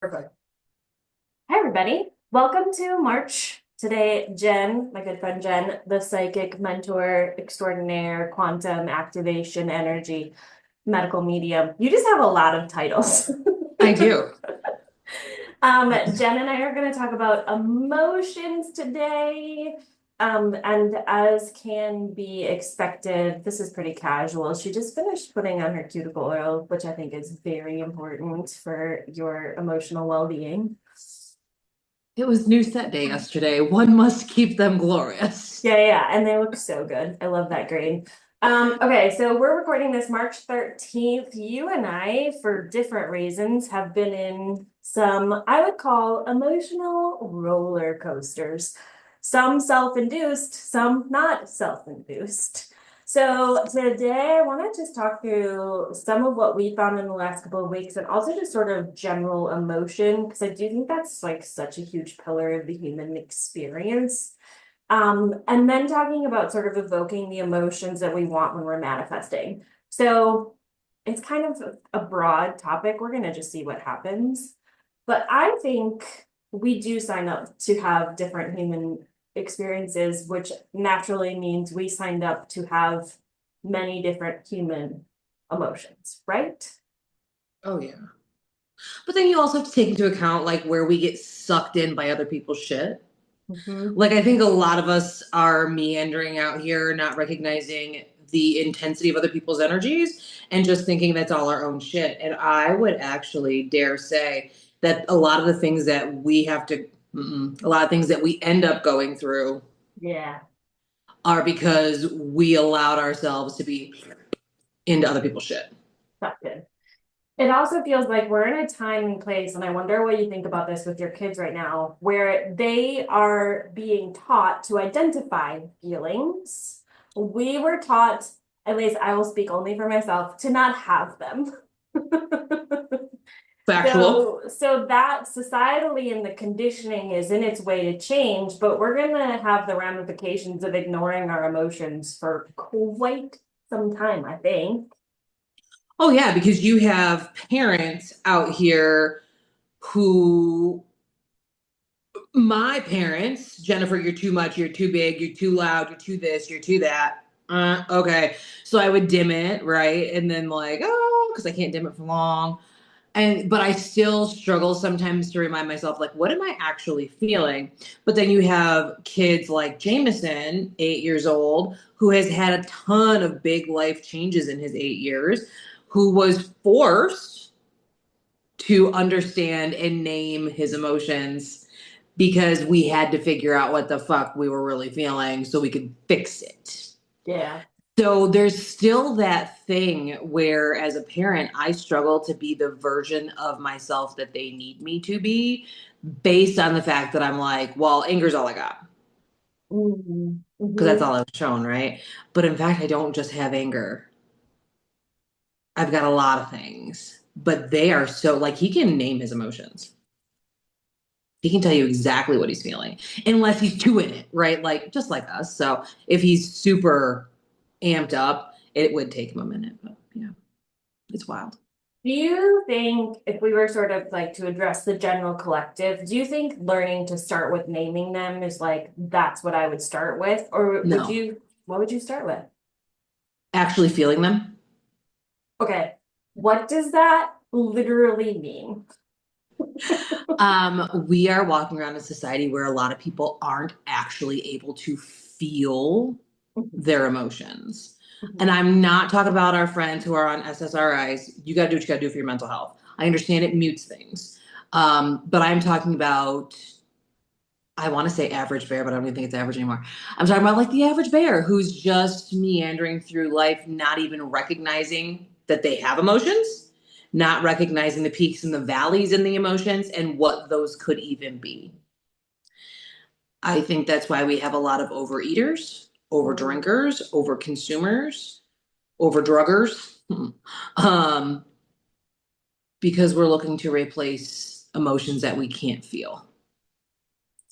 Perfect. Hi, everybody. Welcome to March. Today, Jen, my good friend Jen, the psychic mentor extraordinaire, quantum activation energy, medical medium. You just have a lot of titles. I do. Jen and I are going to talk about emotions today. And as can be expected, this is pretty casual. She just finished putting on her cuticle oil, which I think is very important for your emotional well-being. It was new set day yesterday. One must keep them glorious. Yeah, and they look so good. I love that grade. Okay, so we're recording this March 13th. You and I, for different reasons, have been in some, I would call emotional roller coasters. Some self-induced, some not self-induced. So today I want to just talk through some of what we found in the last couple of weeks and also just sort of general emotion, because I do think that's like such a huge pillar of the human experience. And then talking about sort of evoking the emotions that we want when we're manifesting. So it's kind of a broad topic. We're going to just see what happens. But I think we do sign up to have different human experiences, which naturally means we signed up to have many different human emotions, right? Oh yeah. But then you also have to take into account like where we get sucked in by other people's shit. Mhm. Like I think a lot of us are meandering out here, not recognizing the intensity of other people's energies and just thinking that's all our own shit. And I would actually dare say that a lot of the things that we have to, a lot of things that we end up going through Yeah, are because we allowed ourselves to be into other people's shit. that's good. It also feels like we're in a time and place, and I wonder what you think about this with your kids right now, where they are being taught to identify feelings. We were taught, at least I will speak only for myself, to not have them. Factual. So that societally and the conditioning is in its way to change, but we're gonna have the ramifications of ignoring our emotions for quite some time, I think. Oh yeah, because you have parents out here who my parents, Jennifer, you're too much, you're too big, you're too loud, you're too this, you're too that. Okay. So I would dim it, right? And then like, oh, because I can't dim it for long. And but I still struggle sometimes to remind myself, like, what am I actually feeling? But then you have kids like Jameson, 8 years old, who has had a ton of big life changes in his 8 years, who was forced to understand and name his emotions because we had to figure out what the fuck we were really feeling so we could fix it. Yeah. So there's still that thing where, as a parent, I struggle to be the version of myself that they need me to be based on the fact that I'm like, well, anger's all I got Mhm. because that's Mhm. all I was shown, right? But in fact, I don't just have anger. I've got a lot of things, but they are so like he can name his emotions. He can tell you exactly what he's feeling, unless he's too in it, right? Like just like us. So if he's super amped up, it would take him a minute, but yeah, it's wild. Do you think if we were sort of like to address the general collective, do you think learning to start with naming them is like that's what I would start with? Or No, what would you start with? actually feeling them. Okay, what does that literally mean? We are walking around a society where a lot of people aren't actually able to feel their emotions. And I'm not talking about our friends who are on SSRIs. You got to do what you got to do for your mental health. I understand it mutes things. But I'm talking about, I want to say average bear, but I don't even think it's average anymore. I'm talking about like the average bear who's just meandering through life, not even recognizing that they have emotions, not recognizing the peaks and the valleys in the emotions and what those could even be. I think that's why we have a lot of overeaters, over Mm. drinkers, over consumers, over druggers, um, because we're looking to replace emotions that we can't feel,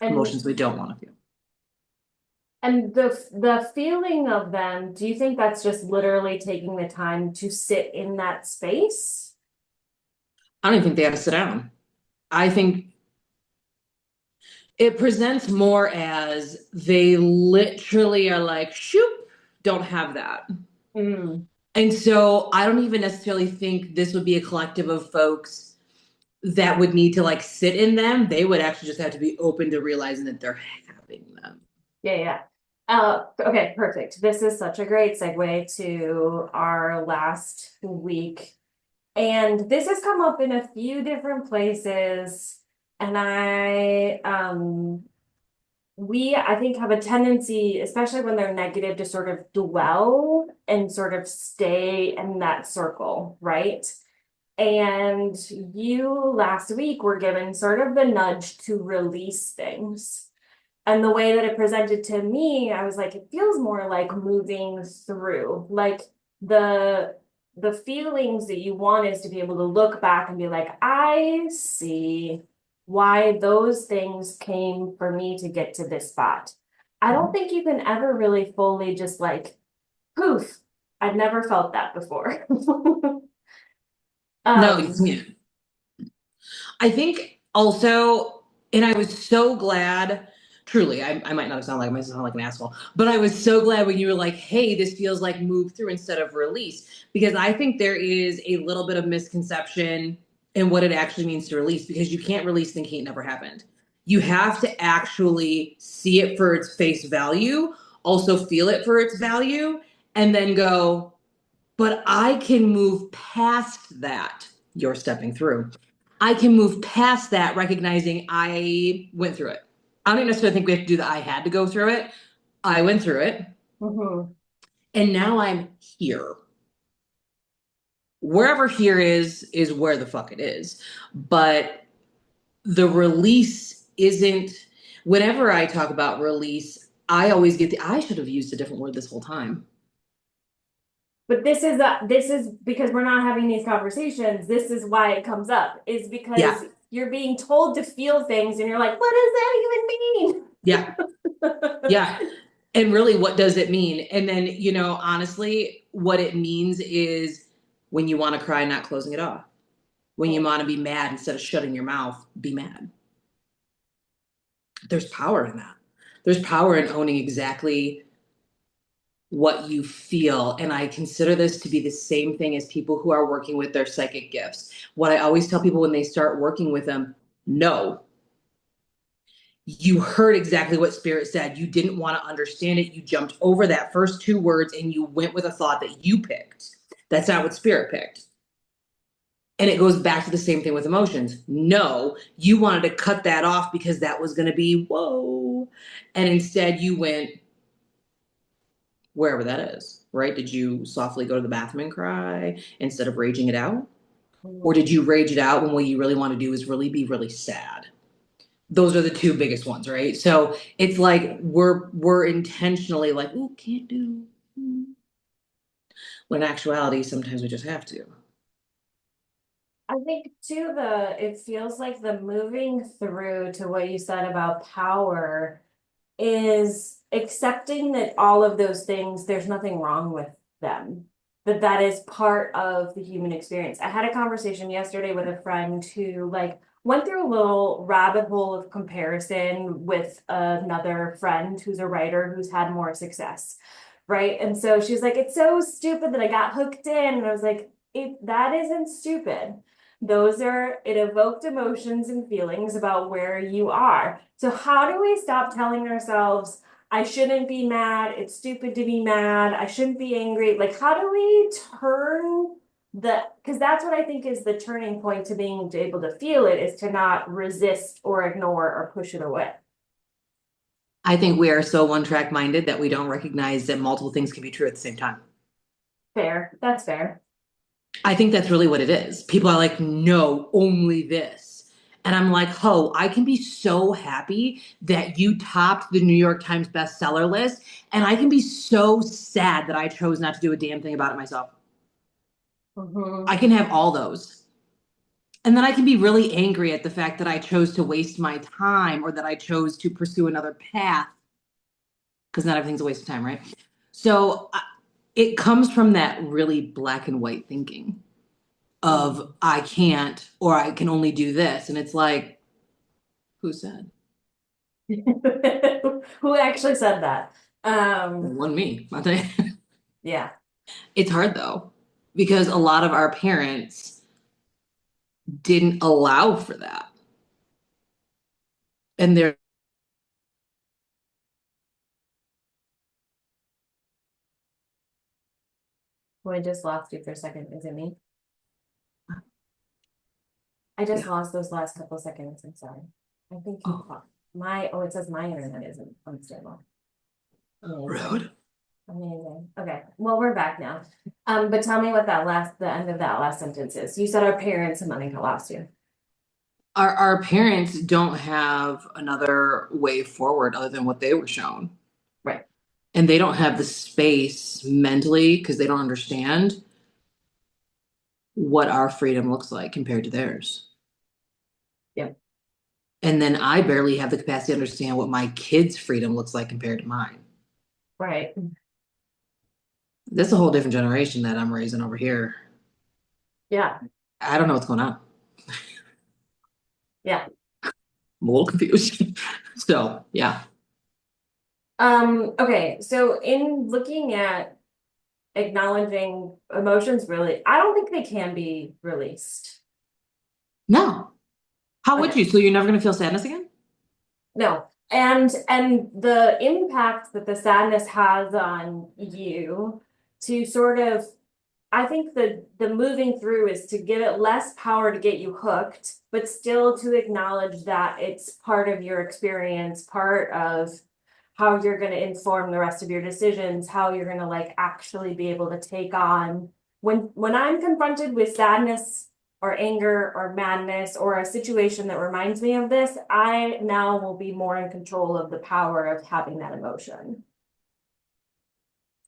And emotions we don't want to feel. the feeling of them, do you think that's just literally taking the time to sit in that space? I don't even think they have to sit down. I think it presents more as they literally are like, shoot, don't have that. Mm, And so I don't even necessarily think this would be a collective of folks that would need to like sit in them. They would actually just have to be open to realizing that they're having them. yeah, yeah. Okay, perfect. This is such a great segue to our last week. And this has come up in a few different places. And I think have a tendency, especially when they're negative, to sort of dwell and sort of stay in that circle, right? And you last week were given sort of the nudge to release things. And the way that it presented to me, I was like, it feels more like moving through, like the the feelings that you want is to be able to look back and be like, I see why those things came for me to get to this spot. I don't think you can ever really fully just like poof. I've never felt that before. No, you um, can't. I think also, and I was so glad, truly, I might not sound like I might sound like an asshole, but I was so glad when you were like, hey, this feels like move through instead of release. Because I think there is a little bit of misconception in what it actually means to release, because you can't release thinking it never happened. You have to actually see it for its face value, also feel it for its value, and then go, but I can move past that. You're stepping through. I can move past that, recognizing I went through it. I don't necessarily think we have to do that. I had to go through it. I went through it. mhm. And now I'm here. Wherever here is where the fuck it is. But the release isn't, whenever I talk about release, I always get I should have used a different word this whole time. But this is because we're not having these conversations. This is why it comes up, is Yeah. because you're being told to feel things and you're like, what does that even Yeah. mean? Yeah. And really, what does it mean? And then, honestly, what it means is when you want to cry, not closing it off. When you want to be mad, instead of shutting your mouth, be mad. There's power in that. There's power in owning exactly what you feel. And I consider this to be the same thing as people who are working with their psychic gifts. What I always tell people when they start working with them, no, you heard exactly what spirit said. You didn't want to understand it. You jumped over that first two words and you went with a thought that you picked. That's not what spirit picked. And it goes back to the same thing with emotions. No, you wanted to cut that off because that was going to be whoa. And instead you went wherever that is, right? Did you softly go to the bathroom and cry instead of raging it out? Or did you rage it out when what you really want to do is really be really sad? Those are the two biggest ones, right? So it's like we're intentionally like, ooh, can't do. When in actuality, sometimes we just have to. I think too, it feels like the moving through to what you said about power is accepting that all of those things, there's nothing wrong with them, that that is part of the human experience. I had a conversation yesterday with a friend who like went through a little rabbit hole of comparison with another friend who's a writer who's had more success. Right. And so she's like, it's so stupid that I got hooked in. And I was like, that isn't stupid. It evoked emotions and feelings about where you are. So how do we stop telling ourselves, I shouldn't be mad, it's stupid to be mad, I shouldn't be angry? Like, how do we turn because that's what I think is the turning point to being able to feel it, is to not resist or ignore or push it away. I think we are so one track minded that we don't recognize that multiple things can be true at the same time. Fair. That's fair. I think that's really what it is. People are like, no, only this. And I'm like, ho, I can be so happy that you topped the New York Times bestseller list. And I can be so sad that I chose not to do a damn thing about it myself. I Mhm. can have all those. And then I can be really angry at the fact that I chose to waste my time or that I chose to pursue another path, because not everything's a waste of time, right? So it comes from that really black and white thinking of I can't or I can only do this. And it's like, who said? Who actually said that? It wasn't me. I think Yeah, it's hard though, because a lot of our parents didn't allow for that. And they're well, I just lost you for a second. Is it me? I just yeah. lost those last couple seconds. I'm sorry. I think you Oh, caught my, oh, it says my internet isn't unstable. Amazing. rude. Amazing. Okay, well, we're back now. But tell me what the end of that last sentence is. You said our parents and then I lost you. Our parents don't have another way forward other than what they were shown. Right. And they don't have the space mentally because they don't understand what our freedom looks like compared to theirs. Yep. And then I barely have the capacity to understand what my kids' freedom looks like compared to mine. Right. This is a whole different generation that I'm raising over here. Yeah. I don't know what's going on. Yeah. I'm a little confused. So, yeah. Okay, so in looking at acknowledging emotions, really, I don't think they can be released. No. How would Okay. you? So you're never going to feel sadness again? No. And the impact that the sadness has on you to sort of, I think the moving through is to give it less power to get you hooked, but still to acknowledge that it's part of your experience, part of how you're going to inform the rest of your decisions, how you're going to like actually be able to take on when I'm confronted with sadness or anger or madness or a situation that reminds me of this, I now will be more in control of the power of having that emotion.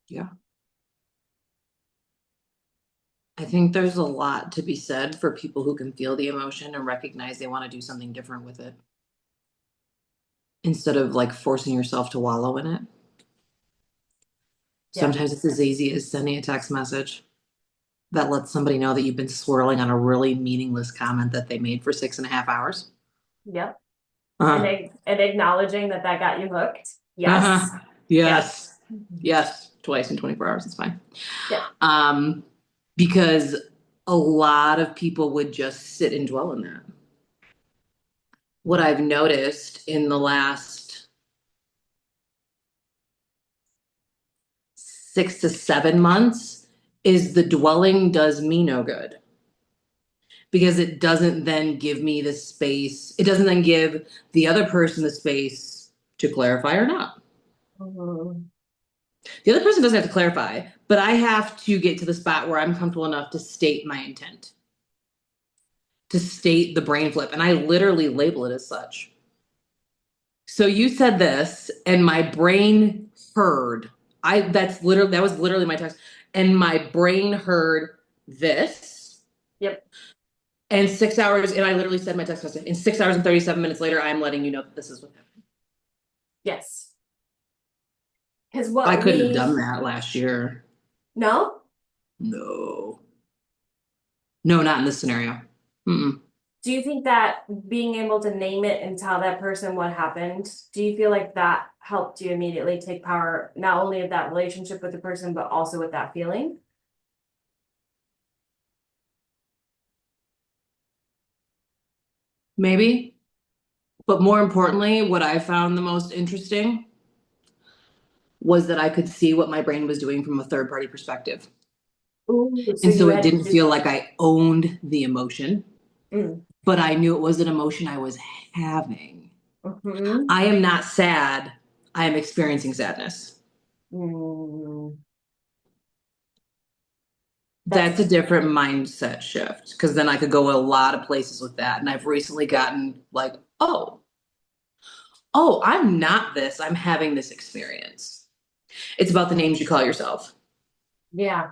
Yeah. I think there's a lot to be said for people who can feel the emotion and recognize they want to do something different with it instead of like forcing yourself to wallow in it. Yeah. Sometimes it's as easy as sending a text message that lets somebody know that you've been swirling on a really meaningless comment that they made for 6.5 hours. Yep. And Uh, and acknowledging that that got you hooked. Yes. uh-huh. Yes. Yes. Yes. Twice in 24 hours. It's fine. Yeah. Um, because a lot of people would just sit and dwell in that. What I've noticed in the last 6 to 7 months is the dwelling does me no good because it doesn't then give me the space. It doesn't then give the other person the space to clarify or not. Mhm. The other person doesn't have to clarify, but I have to get to the spot where I'm comfortable enough to state my intent, to state the brain flip. And I literally label it as such. So you said this, and my brain heard. That was literally my text. And my brain heard this. Yep. And 6 hours, and I literally said my text message. In 6 hours and 37 minutes later, I'm letting you know that this is what happened. Yes. Because I what couldn't have we done that last year. no. No. No, not in this scenario. Mm-mm. Do you think that being able to name it and tell that person what happened, do you feel like that helped you immediately take power not only of that relationship with the person, but also with that feeling? Maybe. But more importantly, what I found the most interesting was that I could see what my brain was doing from a third party perspective. Ooh, so And you so it had to didn't do feel both. like I owned the emotion, Mm. but I knew it was an emotion I was having. Mm-hmm. I am not sad. I am experiencing sadness. Mm. That's That's a different mindset shift because then I could go a lot of places with that. And I've recently gotten like, oh, I'm not this. I'm having this experience. It's about the names you call yourself. yeah.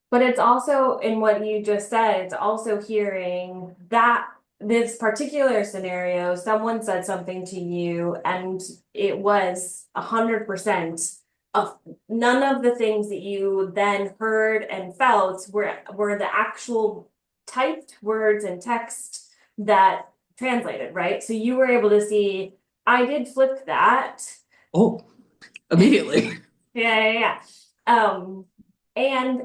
But it's also in what you just said, it's also hearing that this particular scenario, someone said something to you and it was 100% of none of the things that you then heard and felt were the actual typed words and text that translated, right? So you were able to see, I did flip that. Oh, immediately. Yeah, yeah, yeah. And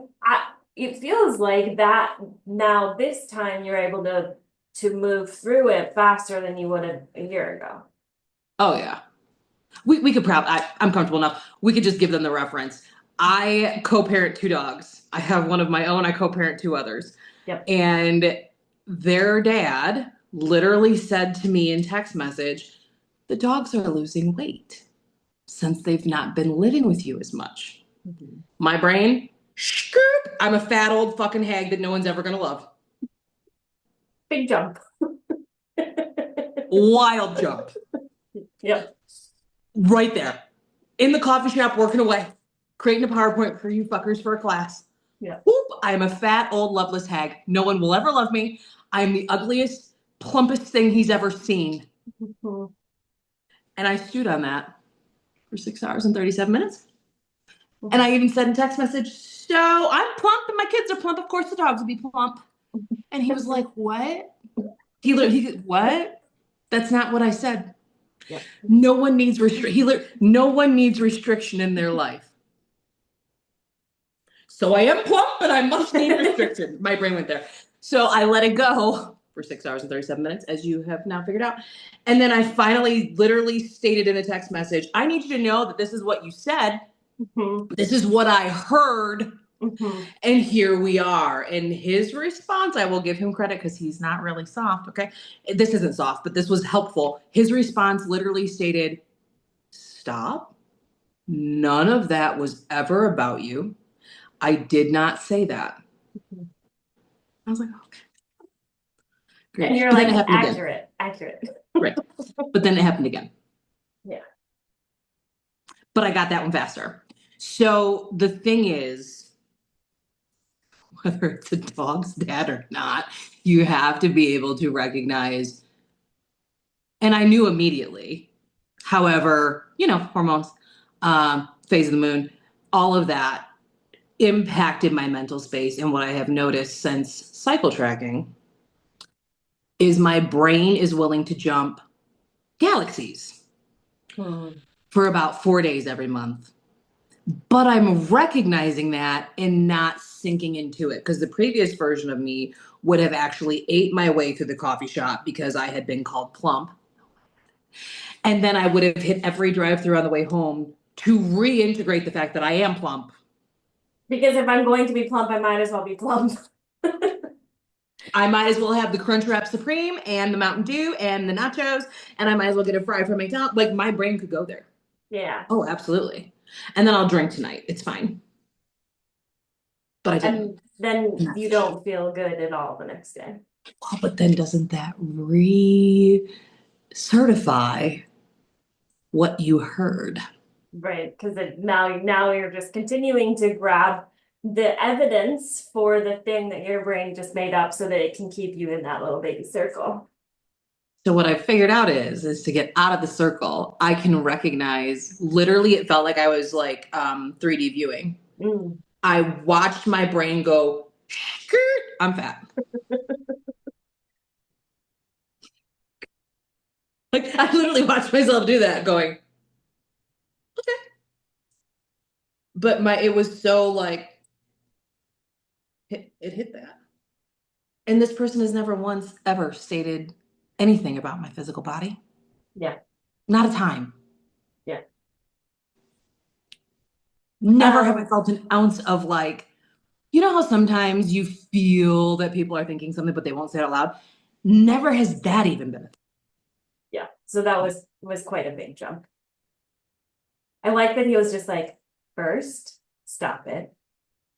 it feels like that now this time you're able to move through it faster than you would have a year ago. Oh yeah. We could probably, I'm comfortable enough. We could just give them the reference. I co-parent two dogs. I have one of my own. I co-parent two others. Yep. And their dad literally said to me in text message, the dogs are losing weight since they've not been living with you as much. Mm-hmm. My brain, skirt, I'm a fat old fucking hag that no one's ever gonna love. Big jump. Wild jump. Yep. Right there. In the coffee shop, working away, creating a PowerPoint for you fuckers for a class. Yeah. Whoop, I'm a fat, old, loveless hag. No one will ever love me. I'm the ugliest, plumpest thing he's ever seen. Mm-hmm. And I stewed on that for 6 hours and 37 minutes. And I even said in text message, so I'm plump and my kids are plump. Of course the dogs will be plump. And he was like, what? He what? That's not what I said. Yep. No one needs no one needs restriction in their life. So I am plump, but I must need restriction. My brain went there. So I let it go for 6 hours and 37 minutes, as you have now figured out. And then I finally literally stated in a text message, I need you to know that this is what you said. Mm-hmm. This is what I heard. Mm-hmm. And here we are. And his response, I will give him credit because he's not really soft. Okay. This isn't soft, but this was helpful. His response literally stated, stop. None of that was ever about you. I did not say that. Mm-hmm. I was like, okay, great. And you're But then it like, happened again. accurate. Right. But then it happened again. Yeah. But I got that one faster. So the thing is, whether it's a dog's dad or not, you have to be able to recognize. And I knew immediately. However, hormones, phase of the moon, all of that impacted my mental space. And what I have noticed since cycle tracking is my brain is willing to jump galaxies for about 4 days every month. But I'm recognizing that and not sinking into it because the previous version of me would have actually ate my way through the coffee shop because I had been called plump. And then I would have hit every drive-through on the way home to reintegrate the fact that I am plump. Because if I'm going to be plump, I might as well be plump. I might as well have the Crunchwrap Supreme and the Mountain Dew and the nachos, and I might as well get a fry from McDonald's. Like, my brain could go there. Yeah. Oh, absolutely. And then I'll drink tonight. It's fine. But I didn't. And then you don't feel good at all the next day. Oh, but then doesn't that re-certify what you heard? Right. Because now you're just continuing to grab the evidence for the thing that your brain just made up so that it can keep you in that little baby circle. So what I figured out is to get out of the circle, I can recognize, literally it felt like I was like 3D viewing. Mm. I watched my brain go, skirt, I'm fat. Like, I literally watched myself do that going, okay. But it was so like, it hit that. And this person has never once ever stated anything about my physical body. Yeah. Not a time. Yeah. Never have I felt an ounce of like, you know how sometimes you feel that people are thinking something, but they won't say it out loud? Never has that even been a thing. Yeah. So that was quite a big jump. I like that he was just like, first, stop it.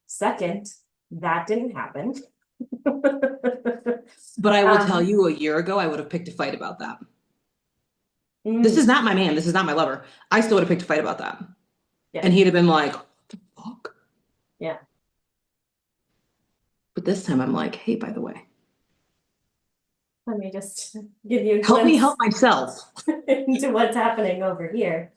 Second, that didn't happen. But I will tell you, a year ago, I would have picked a fight about that. This is not my man. This is not my lover. I still would have picked a fight about that. Yeah. And he'd have been like, what the fuck? Yeah. But this time I'm like, hey, by the way, let me just give you a help me glimpse help myself. into what's happening over here.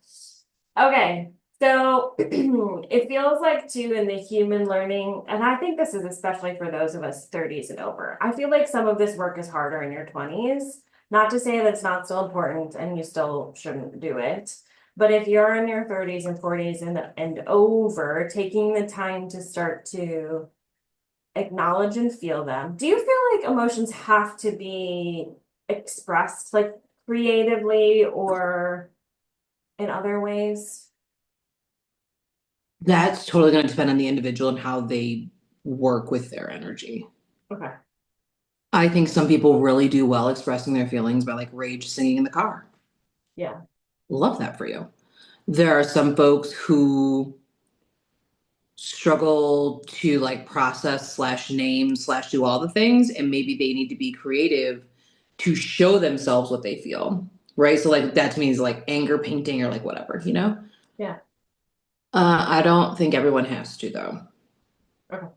Okay, So it feels like too in the human learning, and I think this is especially for those of us 30s and over. I feel like some of this work is harder in your 20s. Not to say that it's not still important and you still shouldn't do it. But if you're in your 30s and 40s and over, taking the time to start to acknowledge and feel them. Do you feel like emotions have to be expressed like creatively or in other ways? That's totally going to depend on the individual and how they work with their energy. Okay. I think some people really do well expressing their feelings by like rage singing in the car. Yeah. Love that for you. There are some folks who struggle to like process slash name slash do all the things, and maybe they need to be creative to show themselves what they feel. Right. So like that to me is like anger painting or like whatever, you know? Yeah. I don't think everyone has to though. Okay.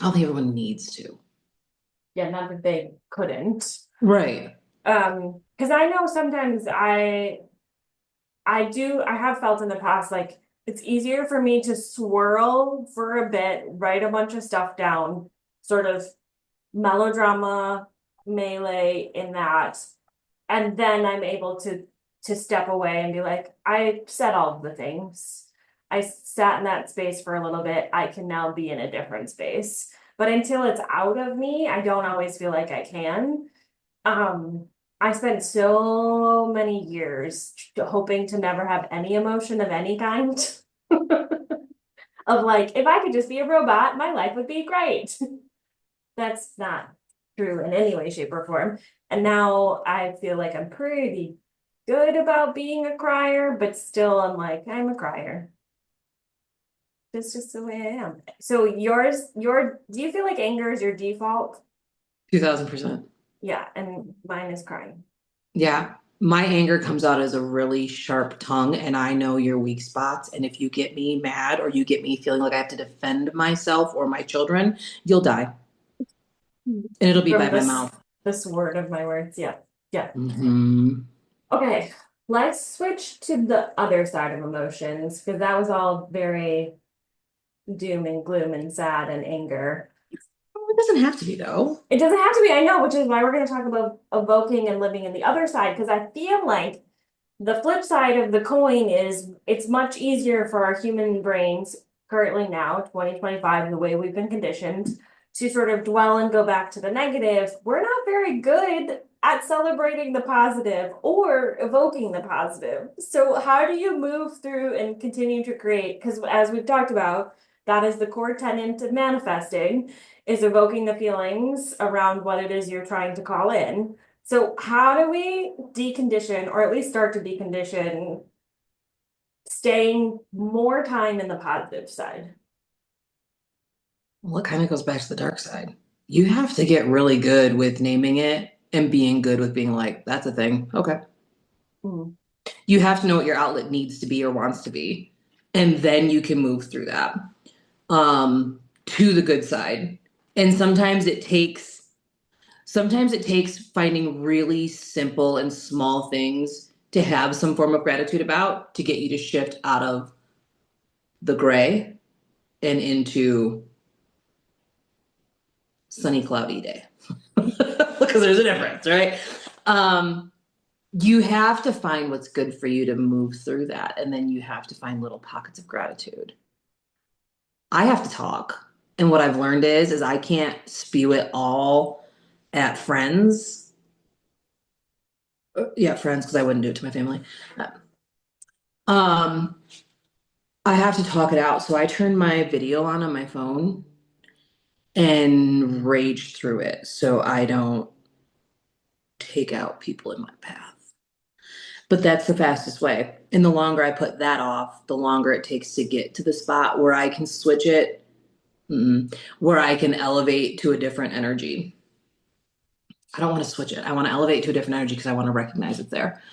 I don't think everyone needs to. Yeah, not that they couldn't. Right. Because I know sometimes I have felt in the past like it's easier for me to swirl for a bit, write a bunch of stuff down, sort of melodrama melee in that, and then I'm able to step away and be like, I said all of the things. I sat in that space for a little bit. I can now be in a different space. But until it's out of me, I don't always feel like I can. Um, I spent so many years hoping to never have any emotion of any kind. Of like, if I could just be a robot, my life would be great. That's not true in any way, shape, or form. And now I feel like I'm pretty good about being a crier, but still I'm like, I'm a crier. It's just the way I am. So do you feel like anger is your default? 2000%. Yeah, and mine is crying. Yeah. My anger comes out as a really sharp tongue, and I know your weak spots. And if you get me mad or you get me feeling like I have to defend myself or my children, you'll die. And it'll be From by my mouth. this word of my words. Yeah. Yeah. Hmm. Okay. Let's switch to the other side of emotions because that was all very doom and gloom and sad and anger. It doesn't have to be, though. It doesn't have to be, I know, which is why we're going to talk about evoking and living in the other side, because I feel like the flip side of the coin is it's much easier for our human brains currently now, 2025, the way we've been conditioned to sort of dwell and go back to the negative. We're not very good at celebrating the positive or evoking the positive. So, how do you move through and continue to create? Because as we've talked about, that is the core tenet of manifesting is evoking the feelings around what it is you're trying to call in. So how do we decondition, or at least start to decondition, staying more time in the positive side? Well, it kind of goes back to the dark side. You have to get really good with naming it and being good with being like, that's a thing. Okay. Mm. You have to know what your outlet needs to be or wants to be. And then you can move through that to the good side. And sometimes it takes finding really simple and small things to have some form of gratitude about to get you to shift out of the gray and into sunny cloudy day. Because there's a difference, right? Um, you have to find what's good for you to move through that. And then you have to find little pockets of gratitude. I have to talk. And what I've learned is I can't spew it all at friends. Yeah, friends, because I wouldn't do it to my family. Um, I have to talk it out. So I turn my video on my phone and rage through it so I don't take out people in my path. But that's the fastest way. And the longer I put that off, the longer it takes to get to the spot where I can switch it, where I can elevate to a different energy. I don't want to switch it. I want to elevate to a different energy because I want to recognize it's there.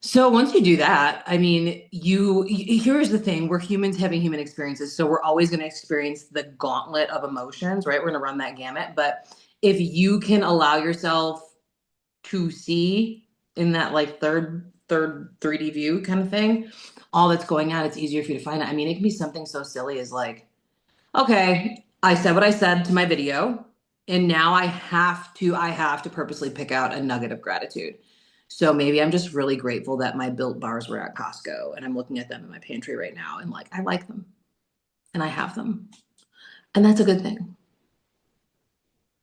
So once you do that, I mean, here's the thing, we're humans having human experiences. So we're always going to experience the gauntlet of emotions, right? We're going to run that gamut. But if you can allow yourself to see in that like third third 3D view kind of thing. All that's going on, it's easier for you to find it. I mean, it can be something so silly as like, okay, I said what I said to my video, and now I have to purposely pick out a nugget of gratitude. So maybe I'm just really grateful that my Built bars were at Costco and I'm looking at them in my pantry right now and like I like them and I have them. And that's a good thing.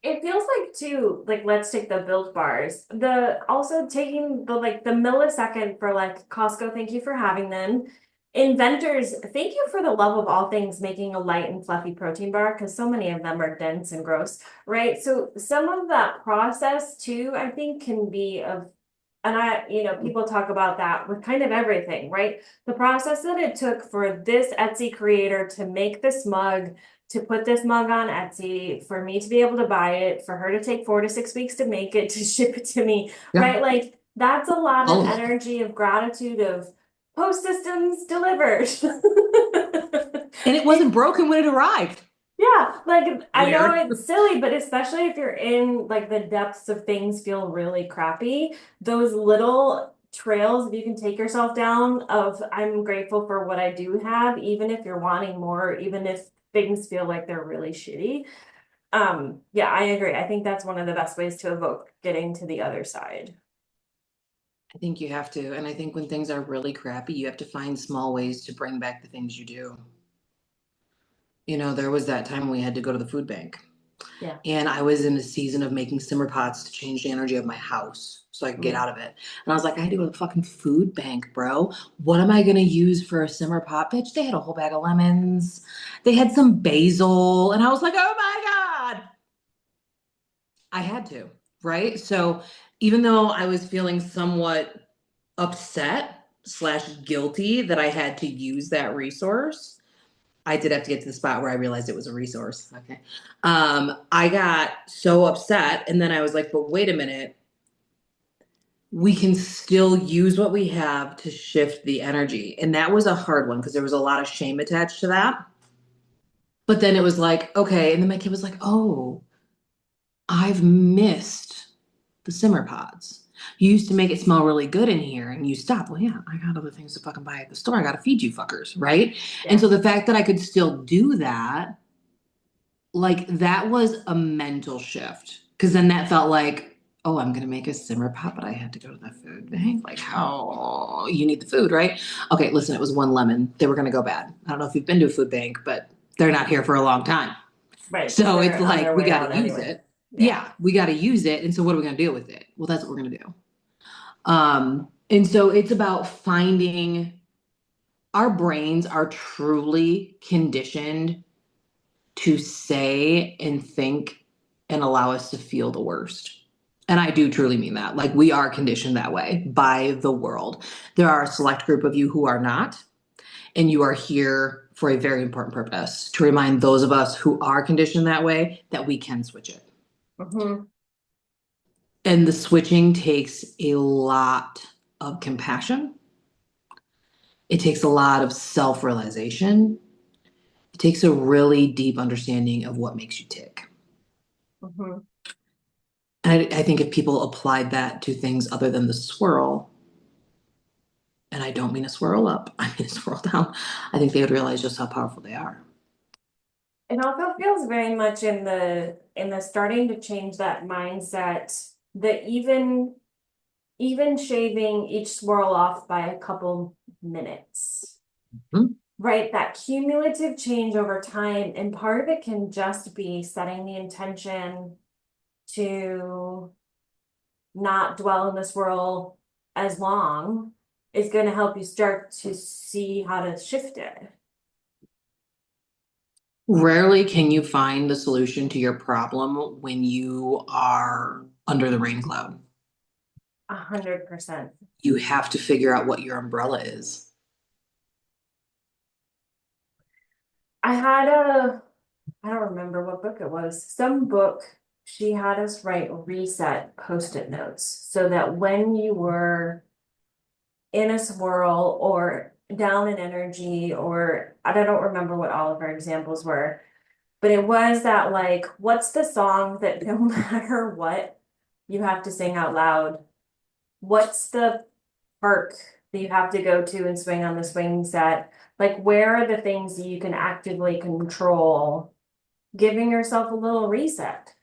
It feels like too, like let's take the Built bars. The also taking the like the millisecond for like Costco, thank you for having them. Inventors, thank you for the love of all things making a light and fluffy protein bar because so many of them are dense and gross, right? So some of that process too, I think can be of and people talk about that with kind of everything, right? The process that it took for this Etsy creator to make this mug to put this mug on Etsy, for me to be able to buy it, for her to take 4 to 6 weeks to make it, to ship it to me, Yeah. right? Like that's a lot of All of it. energy of gratitude of post systems delivered. And it wasn't broken when it arrived. Yeah, like I know Weird. it's silly, but especially if you're in like the depths of things feel really crappy, those little trails if you can take yourself down of I'm grateful for what I do have, even if you're wanting more, even if things feel like they're really shitty. Yeah, I agree. I think that's one of the best ways to evoke getting to the other side. I think you have to. And I think when things are really crappy, you have to find small ways to bring back the things you do. You know, there was that time we had to go to the food bank. Yeah. And I was in a season of making simmer pots to change the energy of my house so I could get Mm. out of it. And I was like, I had to go to the fucking food bank, bro. What am I going to use for a simmer pot? Bitch, they had a whole bag of lemons. They had some basil. And I was like, oh my God. I had to, right? So even though I was feeling somewhat upset slash guilty that I had to use that resource, I did have to get to the spot where I realized it was a resource. Okay. I got so upset. And then I was like, but wait a minute. We can still use what we have to shift the energy. And that was a hard one because there was a lot of shame attached to that. But then it was like, okay. And then my kid was like, oh, I've missed the simmer pods. You used to make it smell really good in here and you stopped. Well, yeah, I got other things to fucking buy at the store. I got to feed you fuckers. Right. And Yeah. so the fact that I could still do that, like that was a mental shift because then that felt like, oh, I'm gonna make a simmer pot, but I had to go to the food bank. Like, how you need the food, right? Okay, listen, it was one lemon. They were gonna go bad. I don't know if you've been to a food bank, but they're not here for a long time. Right, because So it's they're on like their we way got out to use anyway. it. Yeah. Yeah, we got to use it. And so what are we gonna do with it? Well, that's what we're gonna do. And so it's about finding our brains are truly conditioned to say and think and allow us to feel the worst. And I do truly mean that. Like we are conditioned that way by the world. There are a select group of you who are not, and you are here for a very important purpose to remind those of us who are conditioned that way that we can switch it. Hmm. And the switching takes a lot of compassion. It takes a lot of self realization. It takes a really deep understanding of what makes you tick. Hmm. I think if people applied that to things other than the swirl, and I don't mean a swirl up, I mean a swirl down, I think they would realize just how powerful they are. It also feels very much in the starting to change that mindset that even shaving each swirl off by a couple minutes, Mhm. right? That cumulative change over time, and part of it can just be setting the intention to not dwell in the swirl as long is going to help you start to see how to shift it. Rarely can you find the solution to your problem when you are under the rain cloud. 100%. You have to figure out what your umbrella is. I had I don't remember what book it was. Some book she had us write reset post-it notes so that when you were in a swirl or down in energy, or I don't remember what all of her examples were, but it was that like, what's the song that no matter what you have to sing out loud? What's the park that you have to go to and swing on the swing set, like where are the things that you can actively control, giving yourself a little reset.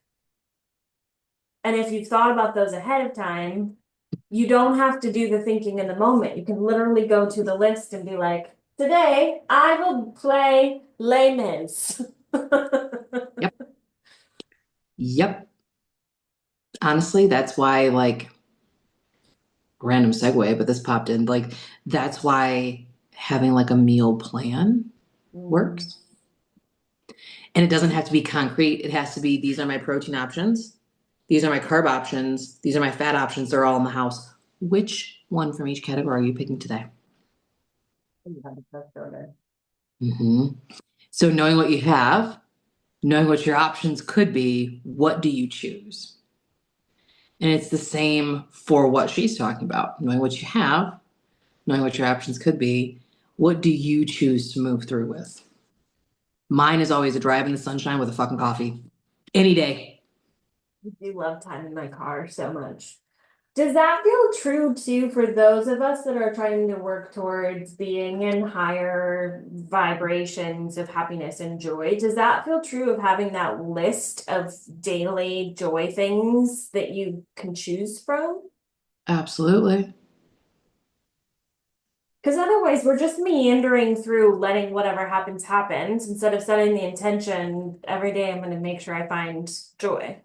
And if you've thought about those ahead of time, you don't have to do the thinking in the moment. You can literally go to the list and be like, today I will play Les Mis. Yep. Yep. Honestly, that's why, like, random segue, but this popped in. Like, that's why having like a meal plan Mm, works. And it doesn't have to be concrete. It has to be these are my protein options, these are my carb options, these are my fat options. They're all in the house. Which one from each category are you picking today? you have the best order. hmm So, knowing what you have, knowing what your options could be, what do you choose? And it's the same for what she's talking about. Knowing what you have, knowing what your options could be, what do you choose to move through with? Mine is always a drive in the sunshine with a fucking coffee. Any day. I do love time in my car so much. Does that feel true too for those of us that are trying to work towards being in higher vibrations of happiness and joy? Does that feel true of having that list of daily joy things that you can choose from? Absolutely. Because otherwise, we're just meandering through letting whatever happens happens instead of setting the intention every day. I'm going to make sure I find joy.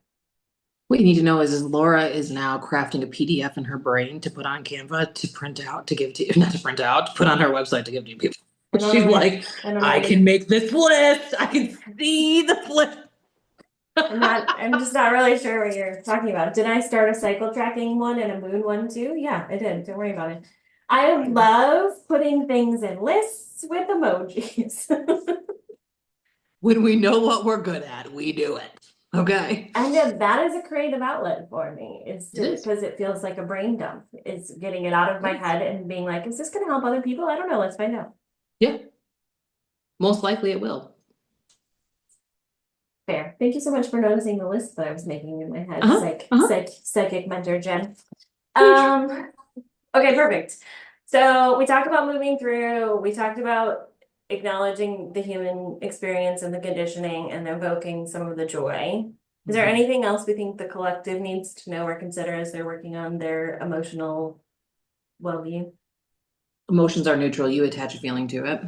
What you need to know is Laura is now crafting a PDF in her brain to put on Canva to print out to give to you, not to print out, to put on her website to give to people. I don't She's already, like, I don't I can already make this list. I can see the list. I'm just not really sure what you're talking about. Did I start a cycle tracking one and a moon one too? Yeah, I did. Don't worry about it. I love putting things in lists with emojis. When we know what we're good at, we do it. Okay. And that is a creative outlet for me. It's It to is. because it feels like a brain dump. It's getting it out of It my is. head and being like, is this gonna help other people? I don't know. Let's find out. Yeah, most likely it will. Fair. Thank you so much for noticing the list that I was making in my head. Uh-huh. Uh-huh. Psychic mentor Jen. Huge. Um, Okay, perfect. So we talked about moving through, we talked about acknowledging the human experience and the conditioning and evoking some of the joy. Is there Mhm. anything else we think the collective needs to know or consider as they're working on their emotional well-being? Emotions are neutral. You attach a feeling to it.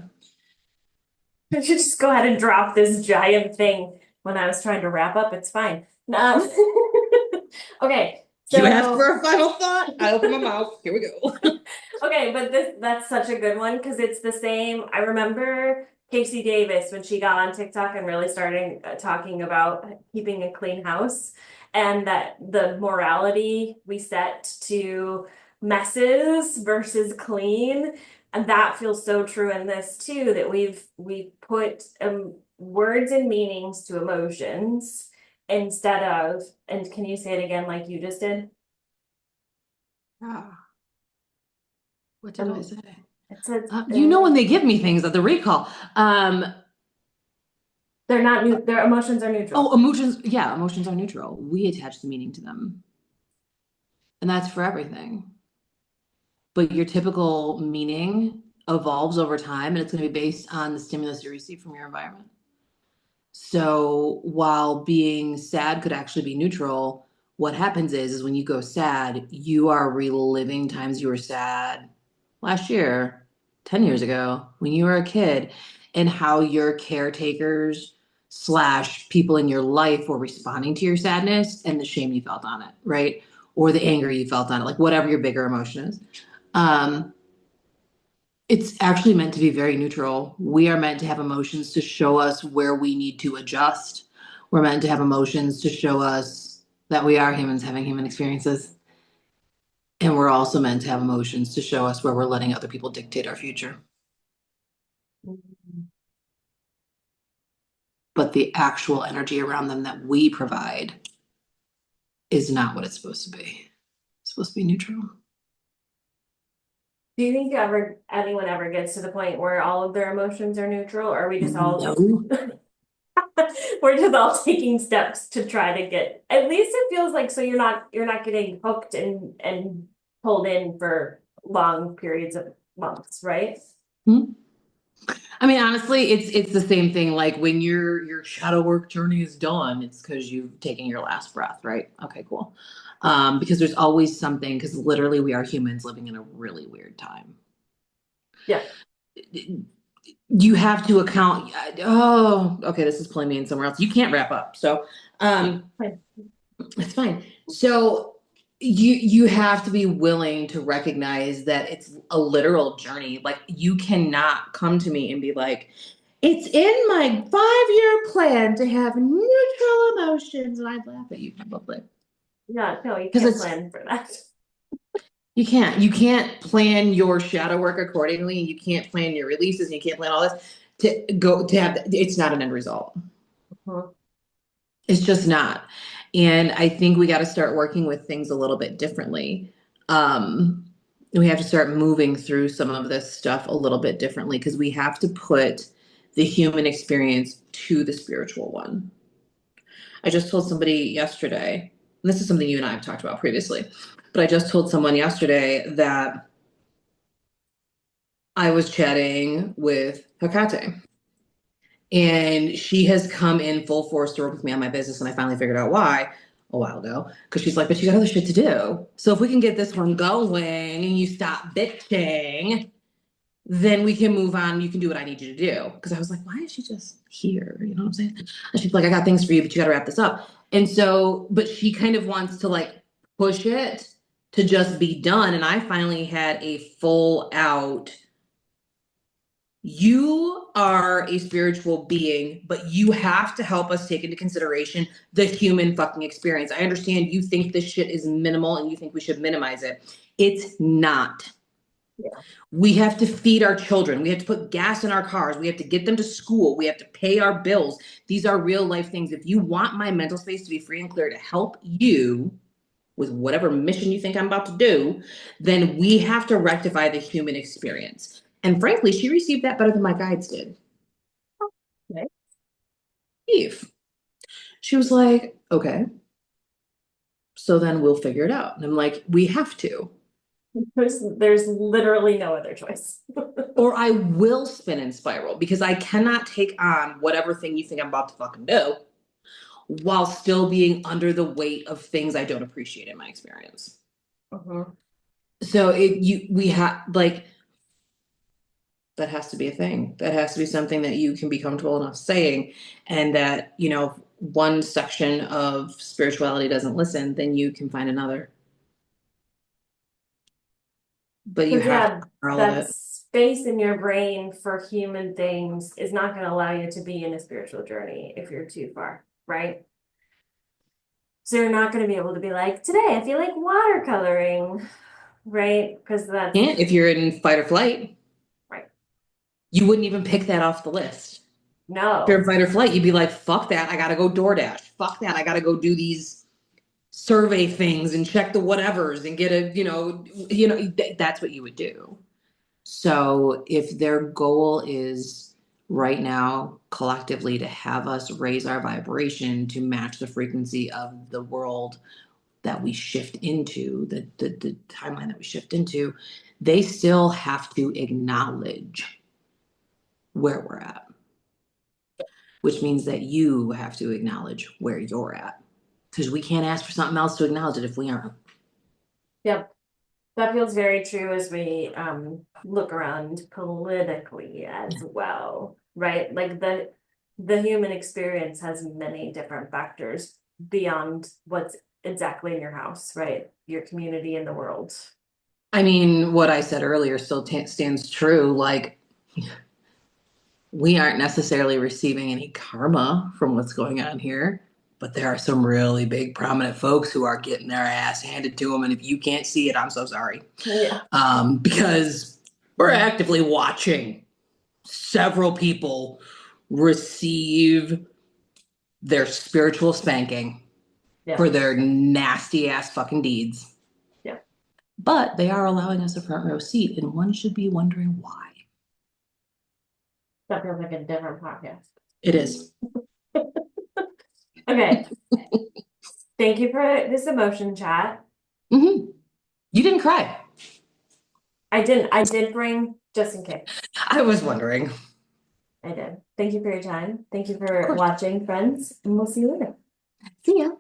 I should just go ahead and drop this giant thing when I was trying to wrap up. It's fine. Um, okay, You asked so for a final thought. I open my mouth. Here we go. okay, but that's such a good one because it's the same. I remember Casey Davis when she got on TikTok and really started talking about keeping a clean house and that the morality we set to messes versus clean. And that feels so true in this too, that we put words and meanings to emotions instead of, and can you say it again like you just did? Ah, what did I Um, say? it said You know when they give me things at the recall. they're not new, their emotions are Oh, neutral. emotions. Yeah, emotions are neutral. We attach the meaning to them, and that's for everything. But your typical meaning evolves over time, and it's going to be based on the stimulus you receive from your environment. So while being sad could actually be neutral, what happens is when you go sad, you are reliving times you were sad last year, 10 years ago, when you were a kid, and how your caretakers slash people in your life were responding to your sadness and the shame you felt on it, right? Or the anger you felt on it, like whatever your bigger emotion is. Um, it's actually meant to be very neutral. We are meant to have emotions to show us where we need to adjust. We're meant to have emotions to show us that we are humans having human experiences. And we're also meant to have emotions to show us where we're letting other people dictate our future. But the actual energy around them that we provide is not what it's supposed to be. It's supposed to be neutral. Do you think anyone ever gets to the point where all of their emotions are neutral, or are we just all No. we're just all taking steps to try to get at least it feels like so you're not getting hooked and pulled in for long periods of months, right? Hmm? I mean, honestly, it's the same thing. Like when your shadow work journey is done, it's because you've taken your last breath, right? Okay, cool. Because there's always something, because literally we are humans living in a really weird time. Yeah. You have to account. Oh, okay, this is pulling me in somewhere else. You can't wrap up, so Fine. it's fine. So you have to be willing to recognize that it's a literal journey. Like you cannot come to me and be like, it's in my 5-year plan to have neutral emotions, and I'd laugh at you probably. Yeah, no, you Because can't it's plan for that. you can't plan your shadow work accordingly, and you can't plan your releases, and you can't plan all this to go to have it's not an end result. Mhm. It's just not. And I think we got to start working with things a little bit differently. Um, we have to start moving through some of this stuff a little bit differently because we have to put the human experience to the spiritual one. I just told somebody yesterday, and this is something you and I have talked about previously, but I just told someone yesterday that I was chatting with Hecate. And she has come in full force to work with me on my business, and I finally figured out why a while ago. Because she's like, but you got other shit to do. So if we can get this one going and you stop bitching, then we can move on. You can do what I need you to do. Because I was like, why is she just here? You know what I'm saying? And she's like, I got things for you, but you got to wrap this up. And so, but she kind of wants to like push it to just be done. And I finally had a full out, you are a spiritual being, but you have to help us take into consideration the human fucking experience. I understand you think this shit is minimal and you think we should minimize it. It's not. Yeah. We have to feed our children. We have to put gas in our cars. We have to get them to school. We have to pay our bills. These are real life things. If you want my mental space to be free and clear to help you with whatever mission you think I'm about to do, then we have to rectify the human experience. And frankly, she received that better than my guides did. Okay. Eve. She was like, okay, so then we'll figure it out. And I'm like, we have to. There's literally no other choice. Or I will spin and spiral because I cannot take on whatever thing you think I'm about to fucking do while still being under the weight of things I don't appreciate in my experience. Mhm. So we have like that has to be a thing. That has to be something that you can be comfortable enough saying, and that, one section of spirituality doesn't listen, then you can find another. But you Because have to yeah, cover all of that it. space in your brain for human things is not going to allow you to be in a spiritual journey if you're too far, right? So you're not going to be able to be like, today I feel like watercoloring, right? Because that's And if you're in fight or flight, right. you wouldn't even pick that off the list. If you're in No. fight or flight, you'd be like, fuck that, I gotta go DoorDash. Fuck that, I gotta go do these survey things and check the whatevers and get that's what you would do. So if their goal is right now collectively to have us raise our vibration to match the frequency of the world that we shift into, the timeline that we shift into, they still have to acknowledge where we're at, which means that you have to acknowledge where you're at. Because we can't ask for something else to acknowledge it if we aren't. Yep. That feels very true as we look around politically as well, right? Like the human experience has many different factors beyond what's exactly in your house, right? Your community and the world. I mean, what I said earlier still stands true. Like, we aren't necessarily receiving any karma from what's going on here, but there are some really big, prominent folks who are getting their ass handed to them. And if you can't see it, I'm so sorry. Yeah. Because we're actively watching several people receive their spiritual spanking Yeah. for their nasty ass fucking deeds. Yeah. But they are allowing us a front row seat, and one should be wondering why. That feels like a different podcast. It is. Okay. Thank you for this emotion chat. Mm-hmm. You didn't cry. I did bring just in case. I was wondering. I did. Thank you for your time. Thank you Of for course. watching, friends, and we'll see you later. See ya.